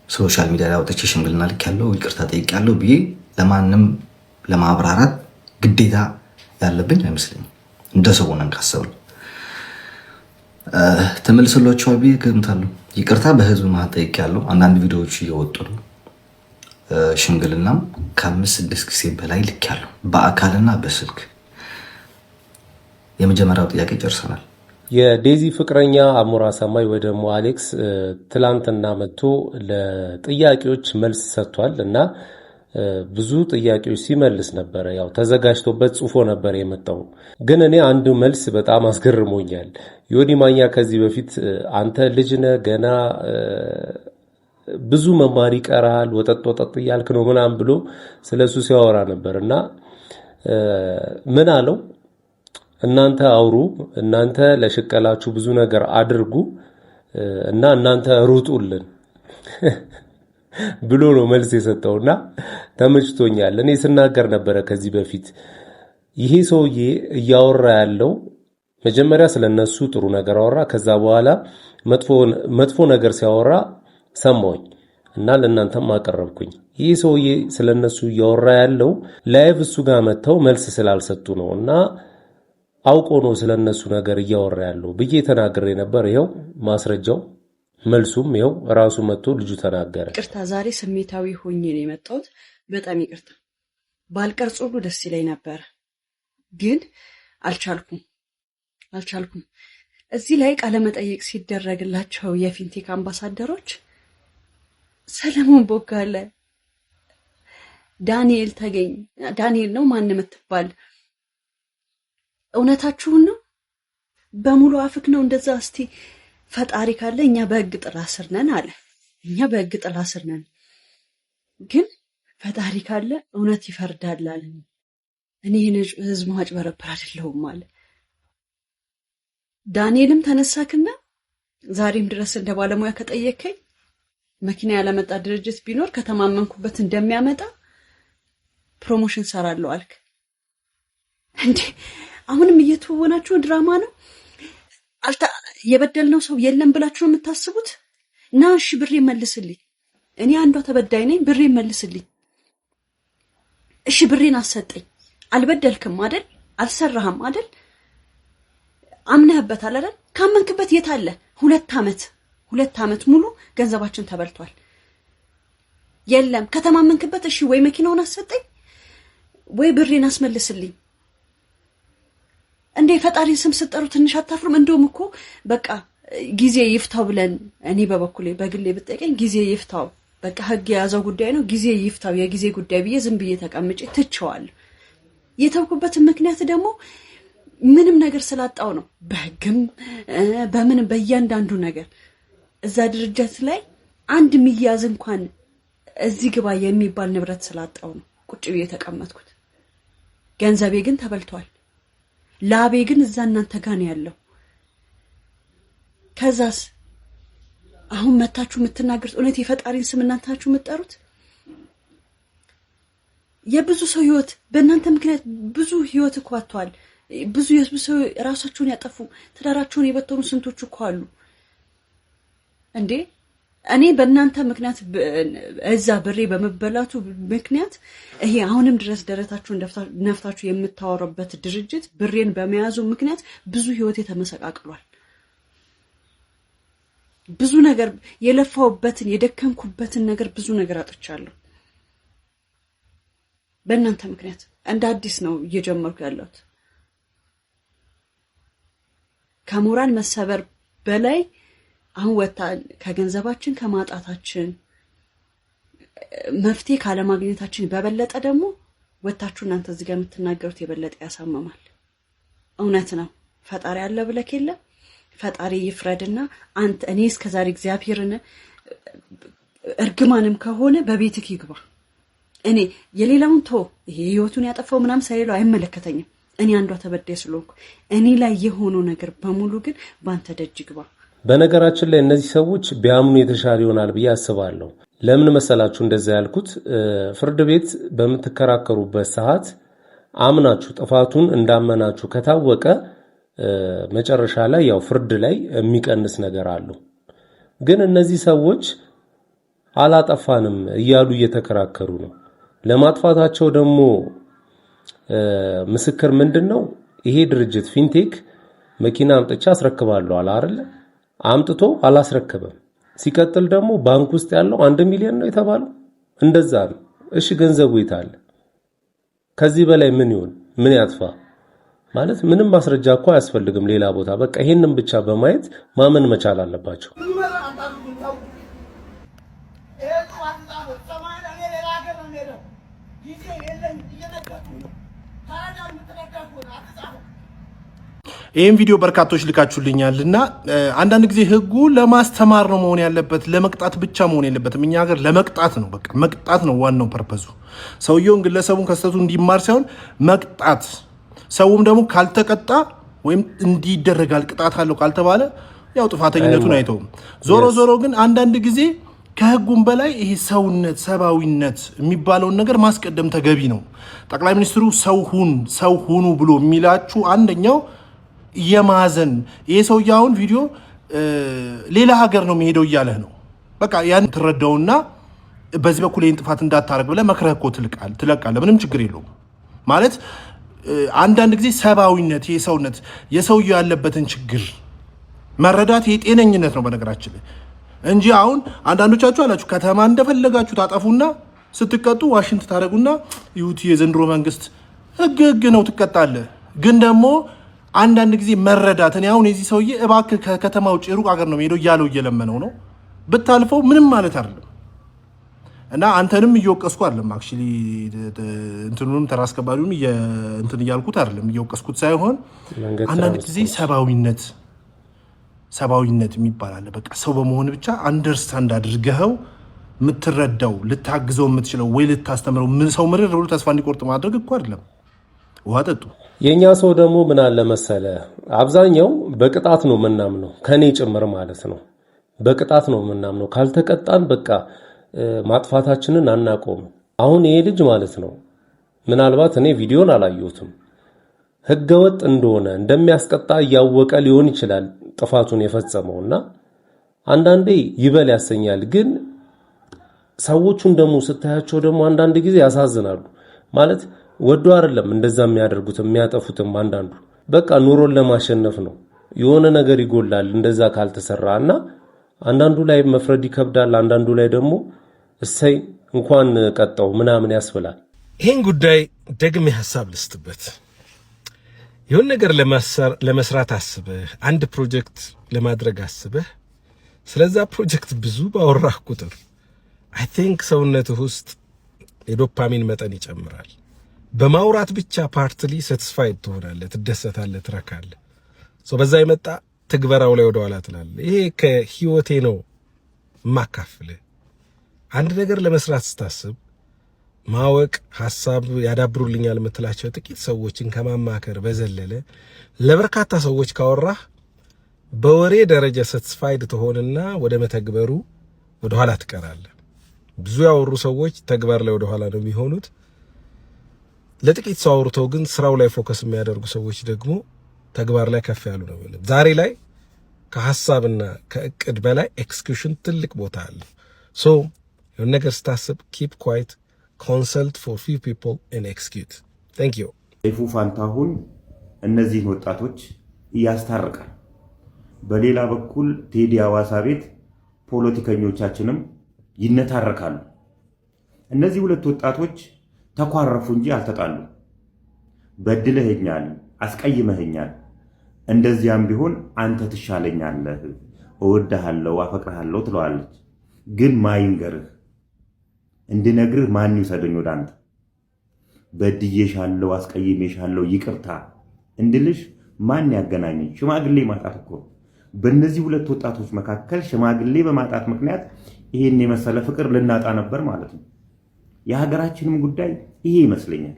[SPEAKER 4] ሶሻል ሚዲያ ላይ አውጥቼ ሽምግልና ልኬያለሁ ይቅርታ ጠይቄያለሁ ብዬ ለማንም ለማብራራት ግዴታ ያለብኝ አይመስለኝም። እንደ ሰው ሆነን ካሰብን ተመልሶላችኋል ብዬ እገምታለሁ። ይቅርታ በህዝብ መሀል ጠይቄያለሁ። አንዳንድ ቪዲዮዎች እየወጡ ነው። ሽምግልናም ከ5-6 ጊዜ በላይ ልኬያለሁ በአካልና በስልክ። የመጀመሪያው ጥያቄ ጨርሰናል።
[SPEAKER 5] የዴዚ ፍቅረኛ አሞራ ሰማይ ወይ ደግሞ አሌክስ ትላንትና መጥቶ ለጥያቄዎች መልስ ሰጥቷል እና ብዙ ጥያቄዎች ሲመልስ ነበረ። ያው ተዘጋጅቶበት ጽፎ ነበር የመጣው። ግን እኔ አንዱ መልስ በጣም አስገርሞኛል። ዮኒ ማኛ ከዚህ በፊት አንተ ልጅ ነህ ገና ብዙ መማር ይቀራል ወጠጥ እያልክ ነው ምናምን ብሎ ስለሱ ሲያወራ ነበርና ምን አለው? እናንተ አውሩ፣ እናንተ ለሽቀላችሁ ብዙ ነገር አድርጉ እና እናንተ ሩጡልን ብሎ ነው መልስ የሰጠውና ተመችቶኛል። እኔ ስናገር ነበረ ከዚህ በፊት ይሄ ሰውዬ እያወራ ያለው መጀመሪያ ስለነሱ ጥሩ ነገር አወራ። ከዛ በኋላ መጥፎ ነገር ሲያወራ ሰማሁኝ እና ለእናንተም አቀረብኩኝ። ይህ ሰውዬ ስለነሱ እያወራ ያለው ላይቭ እሱ ጋር መጥተው መልስ ስላልሰጡ ነው እና አውቆ ነው ስለነሱ ነገር እያወራ ያለው ብዬ ተናግሬ ነበር። ይኸው ማስረጃው መልሱም ይኸው ራሱ መጥቶ ልጁ ተናገረ።
[SPEAKER 6] ይቅርታ ዛሬ ስሜታዊ ሆኜ ነው የመጣሁት። በጣም ይቅርታ። ባልቀርጽ ሁሉ ደስ ይለኝ ነበር፣ ግን አልቻልኩም። እዚህ ላይ ቃለመጠይቅ ሲደረግላቸው የፊንቴክ አምባሳደሮች ሰለሞን ቦጋለ፣ ዳንኤል ነው ማን የምትባል እውነታችሁን ነው? በሙሉ አፍክ ነው እንደዛ? እስቲ ፈጣሪ ካለ እኛ በህግ ጥላ ስር ነን አለ። እኛ በህግ ጥላ ስር ነን፣ ግን ፈጣሪ ካለ እውነት ይፈርዳል አለ። እኔ ህዝብ ማጭበረበር አይደለሁም አለ። ዳንኤልም ተነሳክና ዛሬም ድረስ እንደ ባለሙያ ከጠየከኝ መኪና ያለመጣ ድርጅት ቢኖር ከተማመንኩበት እንደሚያመጣ ፕሮሞሽን ሰራለሁ አልክ እንዴ? አሁንም እየተወናችሁ ድራማ ነው። የበደልነው ሰው የለም ብላችሁ ነው የምታስቡት? ና እሺ ብሬ መልስልኝ። እኔ አንዷ ተበዳይ ነኝ። ብሬ መልስልኝ። እሺ ብሬን አሰጠኝ። አልበደልክም አይደል? አልሰራህም አይደል? አምነህበታል አይደል? ካመንክበት የት አለ? 2 ዓመት ሙሉ ገንዘባችን ተበልቷል። የለም ከተማመንክበት እሺ ወይ መኪናውን አሰጠኝ ወይ ብሬን አስመልስልኝ። እንዴ ፈጣሪን ስም ስትጠሩ ትንሽ አታፍሩም? እንደውም እኮ በቃ ጊዜ ይፍታው ብለን እኔ በበኩሌ በግሌ ብጠይቀኝ ጊዜ ይፍታው በቃ ህግ የያዘው ጉዳይ ነው ጊዜ ይፍታው የጊዜ ጉዳይ ብዬ ዝም ብዬ ተቀምጬ ትቼዋለሁ። የተውኩበት ምክንያት ደግሞ ምንም ነገር ስላጣው ነው። በህግም በምንም በእያንዳንዱ ነገር እዛ ድርጅት ላይ አንድ ሚያዝ እንኳን እዚህ ግባ የሚባል ንብረት ስላጣው ነው ቁጭ ብዬ ተቀመጥኩት። ገንዘቤ ግን ተበልቷል። ላቤ ግን እዛ እናንተ ጋር ነው ያለው። ከዛስ አሁን መታችሁ የምትናገሩት እውነት የፈጣሪን ስም እናንታችሁ የምትጠሩት? የብዙ ሰው ህይወት በእናንተ ምክንያት ብዙ ህይወት እኮ አጥቷል። ብዙ ሰው ራሳቸውን ያጠፉ ትዳራቸውን የበተኑ ስንቶች እኮ አሉ እንዴ። እኔ በእናንተ ምክንያት እዛ ብሬ በመበላቱ ምክንያት ይሄ አሁንም ድረስ ደረታችሁን ነፍታችሁ የምታወሩበት ድርጅት ብሬን በመያዙ ምክንያት ብዙ ህይወት ተመሰቃቅሏል። ብዙ ነገር የለፋውበትን የደከምኩበትን ነገር ብዙ ነገር አጥቻለሁ በእናንተ ምክንያት። እንደ አዲስ ነው እየጀመርኩ ያለሁት። ከሞራል መሰበር በላይ አሁን ወጣን ከገንዘባችን ከማጣታችን መፍትሄ ካለማግኘታችን በበለጠ ደግሞ ወጣችሁ እናንተ እዚህ ጋር የምትናገሩት የበለጠ ያሳመማል። እውነት ነው ፈጣሪ አለ ብለክ የለ ፈጣሪ ይፍረድና አንተ እኔ እስከዛሬ እግዚአብሔርን እርግማንም ከሆነ በቤትክ ይግባ። እኔ የሌላውን ተው ይሄ ህይወቱን ያጠፋው ምናም ሳይለው አይመለከተኝም። እኔ አንዷ ተበዳይ ስለሆንኩ እኔ ላይ የሆነው ነገር በሙሉ ግን ባንተ ደጅ ይግባ።
[SPEAKER 5] በነገራችን ላይ እነዚህ ሰዎች ቢያምኑ የተሻለ ይሆናል ብዬ አስባለሁ። ለምን መሰላችሁ እንደዛ ያልኩት? ፍርድ ቤት በመተከራከሩበት ሰዓት አምናችሁ ጥፋቱን እንዳመናችሁ ከታወቀ መጨረሻ ላይ ያው ፍርድ ላይ የሚቀንስ ነገር አለው። ግን እነዚህ ሰዎች አላጠፋንም እያሉ እየተከራከሩ ነው። ለማጥፋታቸው ደግሞ ምስክር ምንድነው? ይሄ ድርጅት ፊንቴክ መኪና አምጥቻ አስረክባለሁ አለ አይደል? አምጥቶ አላስረከበም። ሲቀጥል ደግሞ ባንክ ውስጥ ያለው 1 ሚሊዮን ነው የተባለው። እንደዛ ነው። እሺ ገንዘቡ ይታል። ከዚህ በላይ ምን ይሆን? ምን ያጥፋ? ማለት ምንም ማስረጃ እኮ አያስፈልግም ሌላ ቦታ። በቃ ይሄንን ብቻ በማየት ማመን መቻል አለባቸው።
[SPEAKER 1] ይህን ቪዲዮ በርካቶች ልካችሁልኛልና አንዳንድ ጊዜ ህጉ ለማስተማር ነው መሆን ያለበት፣ ለመቅጣት ብቻ መሆን የለበትም። እኛ ሀገር ለመቅጣት ነው፣ በቃ መቅጣት ነው ዋናው ፐርፐዙ። ሰውየውን ግለሰቡን ከስተቱ እንዲማር ሳይሆን መቅጣት። ሰውም ደግሞ ካልተቀጣ ወይም እንዲደረጋል ቅጣት አለው ካልተባለ ያው ጥፋተኝነቱን አይተውም። ዞሮ ዞሮ ግን አንዳንድ ጊዜ ከህጉም በላይ ይሄ ሰውነት ሰባዊነት የሚባለውን ነገር ማስቀደም ተገቢ ነው። ጠቅላይ ሚኒስትሩ ሰው ሁኑ ብሎ የሚላችሁ አንደኛው የማዘን ይሄ ሰውያውን ቪዲዮ ሌላ ሀገር ነው የሚሄደው እያለህ ነው። በቃ ያን ትረዳውና በዚህ በኩል ይሄን ጥፋት እንዳታረግ ብለህ መክረህ እኮ ትለቃለህ። ምንም ችግር የለውም ማለት አንዳንድ ጊዜ ሰባዊነት ይሄ ሰውነት የሰውየው ያለበትን ችግር መረዳት የጤነኝነት ነው በነገራችን ላይ እንጂ አሁን አንዳንዶቻችሁ አላችሁ ከተማ እንደፈለጋችሁ ታጠፉና ስትቀጡ ዋሽንት ታረጉና ይሁት የዘንድሮ መንግስት ህግ ነው ትቀጣለህ። ግን ደግሞ አንዳንድ ጊዜ መረዳት እኔ አሁን የዚህ ሰውዬ እባክህ ከከተማ ውጭ ሩቅ ሀገር ነው የሚሄደው እያለው እየለመነው ነው ብታልፈው ምንም ማለት አይደለም። እና አንተንም እየወቀስኩ አይደለም አክቹሊ እንትኑንም ተራስከባሪውን እንትን እያልኩት አይደለም እየወቀስኩት ሳይሆን አንዳንድ ጊዜ ሰባዊነት የሚባል አለ። በቃ ሰው በመሆን ብቻ አንደርስታንድ አድርገኸው የምትረዳው ልታግዘው የምትችለው ወይ ልታስተምረው ሰው ምርር ብሎ ተስፋ እንዲቆርጥ ማድረግ እኮ አይደለም።
[SPEAKER 16] ውሃ ጠጡ።
[SPEAKER 5] የኛ ሰው ደግሞ ምን አለ መሰለ አብዛኛው በቅጣት ነው ምናምነው ከኔ ጭምር ማለት ነው በቅጣት ነው ምናምነው ካልተቀጣን በቃ ማጥፋታችንን አናቆም አሁን ይሄ ልጅ ማለት ነው ምናልባት እኔ ቪዲዮን አላየሁትም ህገወጥ እንደሆነ እንደሚያስቀጣ ያወቀ ሊሆን ይችላል ጥፋቱን የፈጸመውና አንዳንዴ ይበል ያሰኛል ግን ሰዎቹን ደግሞ ስታያቸው ደግሞ አንዳንድ ጊዜ ያሳዝናሉ ማለት ወዶ አይደለም እንደዛ የሚያደርጉት የሚያጠፉትም አንዳንዱ በቃ ኑሮን ለማሸነፍ ነው የሆነ ነገር ይጎላል እንደዛ ካልተሰራና አንዳንዱ ላይ መፍረድ ይከብዳል አንዳንዱ ላይ ደግሞ እሰይ እንኳን ቀጣው ምናምን ያስፈላል
[SPEAKER 17] ይሄን ጉዳይ ደግሜ ሐሳብ ልስጥበት የሆነ ነገር ለመስራት አስበህ አንድ ፕሮጀክት ለማድረግ አስበህ ስለዛ ፕሮጀክት ብዙ ባወራህ ቁጥር I think ሰውነትህ ውስጥ የዶፓሚን መጠን ይጨምራል በማውራት ብቻ ፓርትሊ satisfied ትሆናለህ ትደሰታለህ ትረካለህ በዛ ይመጣ ትግበራው ላይ ወደኋላ ትላለህ ይሄ ከህይወቴ ነው ማካፍልህ አንድ ነገር ለመስራት ስታስብ ማወቅ ሐሳብ ያዳብሩልኛል የምትላቸው ጥቂት ሰዎችን ከማማከር በዘለለ ለበርካታ ሰዎች ካወራህ በወሬ ደረጃ satisfied ትሆንና ወደ መተግበሩ ወደ ኋላ ትቀራለህ ብዙ ያወሩ ሰዎች ተግባር ላይ ወደ ኋላ ነው የሚሆኑት ለጥቂት ሰው አውርተው ግን ስራው ላይ ፎከስ የሚያደርጉ ሰዎች ደግሞ ተግባር ላይ ከፍ ያሉ ነው ማለት ዛሬ ላይ ከሐሳብና ከእቅድ በላይ ኤክስኪዩሽን ትልቅ ቦታ አለ የሆነ ነገር ስታስብ keep quiet consult for few people and execute thank you
[SPEAKER 16] ሰይፉ ፋንታሁን እነዚህ ወጣቶች ያስታርቃል በሌላ በኩል ቴዲ አዋሳ ቤት ፖለቲከኞቻችንም ይነታረካሉ እነዚህ ሁለት ወጣቶች ተኳረፉ እንጂ አልተጣሉ በድለህኛል አስቀይመህኛል እንደዚያም ቢሆን አንተ ትሻለኛለህ እወድሃለሁ አፈቅርሃለሁ ትለዋለች ግን ማይንገርህ እንድነግርህ ማን ይሰደኝ ወዳንተ በድዬሻለሁ አስቀይሜሻለሁ ይቅርታ እንድልሽ ማን ያገናኘኝ ሽማግሌ ማጣት እኮ በእነዚህ ሁለት ወጣቶች መካከል ሽማግሌ በማጣት ምክንያት ይሄን የመሰለ ፍቅር ልናጣ ነበር ማለት ነው የሀገራችንም ጉዳይ ይሄ ይመስለኛል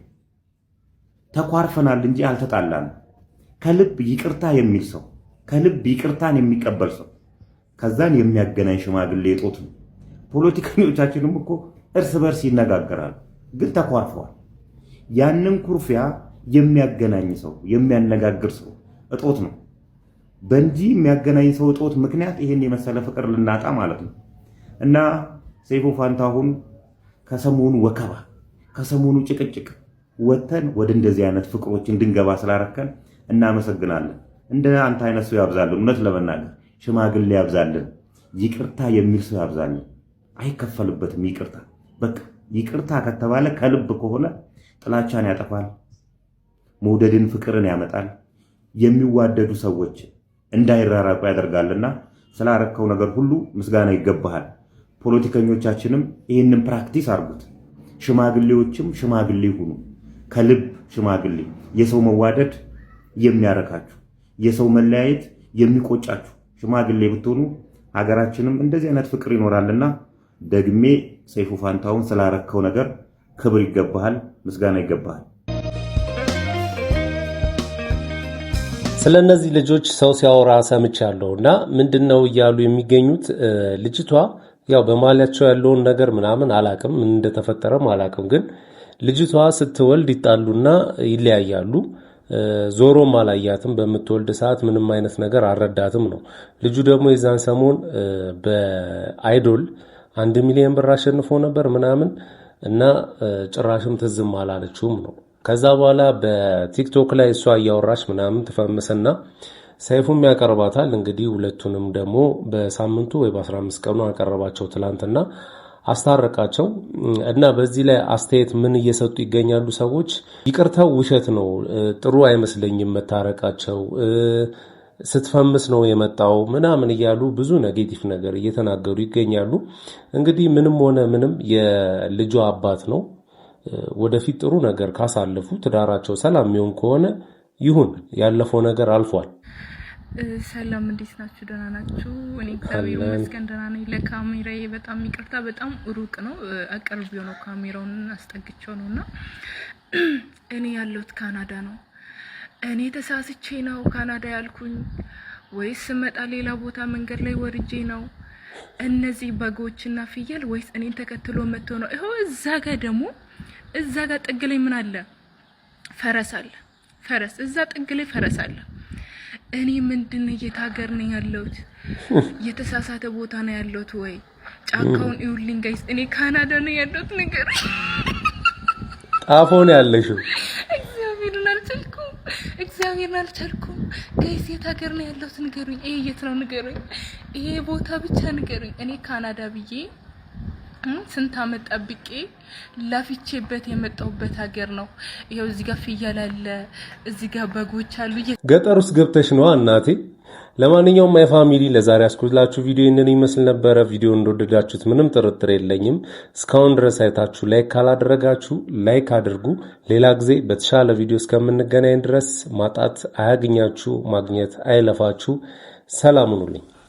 [SPEAKER 16] ተኳርፈናል እንጂ አልተጣላንም ከልብ ይቅርታ የሚል ሰው ከልብ ይቅርታን የሚቀበል ሰው ከዛን የሚያገናኝ ሽማግሌ ጦት ነው ፖለቲከኞቻችንም እኮ እርስ በርስ ይነጋገራሉ ግን ተኳርፈዋል ያንን ኩርፊያ የሚያገናኝ ሰው የሚያነጋግር ሰው እጦት ነው በእንጂ የሚያገናኝ ሰው እጦት ምክንያት ይሄን የመሰለ ፍቅር ልናጣ ማለት ነው እና ሰይፉ ፋንታሁን ከሰሞኑ ወከባ ከሰሞኑ ጭቅጭቅ ወተን ወደ እንደዚህ አይነት ፍቅሮች እንድንገባ ስላረከን እናመሰግናለን እንደ አንተ አይነት ሰው ያብዛልን እውነት ለመናገር ሽማግሌ ያብዛልን ይቅርታ የሚል ሰው ያብዛልን አይከፈልበትም ይቅርታ በቃ ይቅርታ ከተባለ ከልብ ከሆነ ጥላቻን ያጠፋል መውደድን ፍቅርን ያመጣል የሚዋደዱ ሰዎች እንዳይራራቁ ያደርጋልና ስላረከው ነገር ሁሉ ምስጋና ይገባሃል ፖለቲከኞቻችንም ይሄንን ፕራክቲስ አርጉት ሽማግሌዎችም ሽማግሌ ሁኑ ከልብ ሽማግሌ የሰው መዋደድ የሚያረካችሁ የሰው መለያየት የሚቆጫችሁ ሽማግሌ ብትሆኑ ሀገራችንም እንደዚህ አይነት ፍቅር ይኖራልና ደግሜ ሰይፉ ፋንታሁን ስላረከው ነገር ክብር ይገባሃል ምስጋና ይገባሃል
[SPEAKER 5] ስለነዚህ ልጆች ሰው ሲያወራ ሰምቻለሁና ምንድነው ይያሉ የሚገኙት ልጅቷ ያው በማላቸው ያለውን ነገር ምናምን አላቅም ምን እንደተፈጠረም አላቅም ግን ልጅቷ ስትወልድ ይጣሉና ይለያያሉ ዞሮም አላያትም በመትወልድ ሰዓት ምንም አይነት ነገር አረዳትም ነው ልጁ ደግሞ የዛን ሰሞን በአይዶል 1 ሚሊዮን ብር አሸንፎ ነበር ምናምን እና ጭራሽም ትዝም አላለችውም ነው ከዛ በኋላ በቲክቶክ ላይ እሷ ያወራች ምናምን ተፈመሰና ሰይፉም ያቀርባታል እንግዲህ ሁለቱንም ደግሞ በሳምንቱ ወይ በ15 ቀኑ አቀረባቸው ትላንትና አስታረቃቸው እና በዚህ ላይ አስተያየት ምን እየሰጡ ይገኛሉ ሰዎች ይቅርታው ውሸት ነው ጥሩ አይመስለኝም መታረቃቸው ስትፈምስ ነው የመጣው ምናምን እያሉ ብዙ ኔጌቲቭ ነገር እየተናገሩ ይገኛሉ እንግዲህ ምንም ሆነ ምንም የልጇ አባት ነው ወደፊት ጥሩ ነገር ካሳለፉ ትዳራቸው ሰላም የሚሆን ከሆነ ይሁን ያለፈው ነገር አልፏል
[SPEAKER 18] ሰላም እንዴት ናችሁ ደህና ናችሁ እኔ እግዚአብሔር ይመስገን ደህና ነኝ ለካሜራዬ በጣም ይቅርታ በጣም ሩቅ ነው አቀርቢው ነው ካሜራውን አስጠግቼው ነውና እኔ ያለሁት ካናዳ ነው። እኔ ተሳስቼ ነው ካናዳ ያልኩኝ ወይስ ስመጣ ሌላ ቦታ መንገድ ላይ ወርጄ ነው? እነዚህ በጎችና ፍየል ወይስ እኔን ተከትሎ መጥቶ ነው? ይሄው እዛ ጋር ደግሞ እዛ ጋር ጥግ ላይ ምን አለ? ፈረስ አለ። ፈረስ እዛ ጥግ ላይ ፈረስ አለ። እኔ ምንድነው የታገር ነኝ ያለሁት? የተሳሳተ ቦታ ነው ያለሁት ወይ? ጫካውን ይውልኝ ጋይስ፣ እኔ ካናዳ ነው ያለሁት ነገር
[SPEAKER 5] ጣፎን ያለሽው
[SPEAKER 18] እግዚአብሔርን አልቻልኩም ጋይስ። የት ሀገር ነው ያለሁት ንገሩኝ። ይሄ የት ነው ንገሩኝ። ይሄ ቦታ ብቻ ንገሩኝ። እኔ ካናዳ ብዬ ስንት አመት ጠብቄ ላፊቼበት የመጣሁበት ሀገር ነው። ይሄው እዚህ ጋር ፍየል አለ፣ እዚህ ጋር በጎች አሉ።
[SPEAKER 5] ገጠር ውስጥ ገብተሽ ነው እናቴ። ለማንኛውም ማይ ፋሚሊ ለዛሬ አስኩላችሁ ቪዲዮ እንደኔ ይመስል ነበር። ቪዲዮ እንደወደዳችሁት ምንም ጥርጥር የለኝም። እስካሁን ድረስ አይታችሁ ላይክ ካላደረጋችሁ ላይክ አድርጉ። ሌላ ጊዜ በተሻለ ቪዲዮ እስከምንገናኝ ድረስ ማጣት አያግኛችሁ፣ ማግኘት አይለፋችሁ። ሰላም ሁኑልኝ።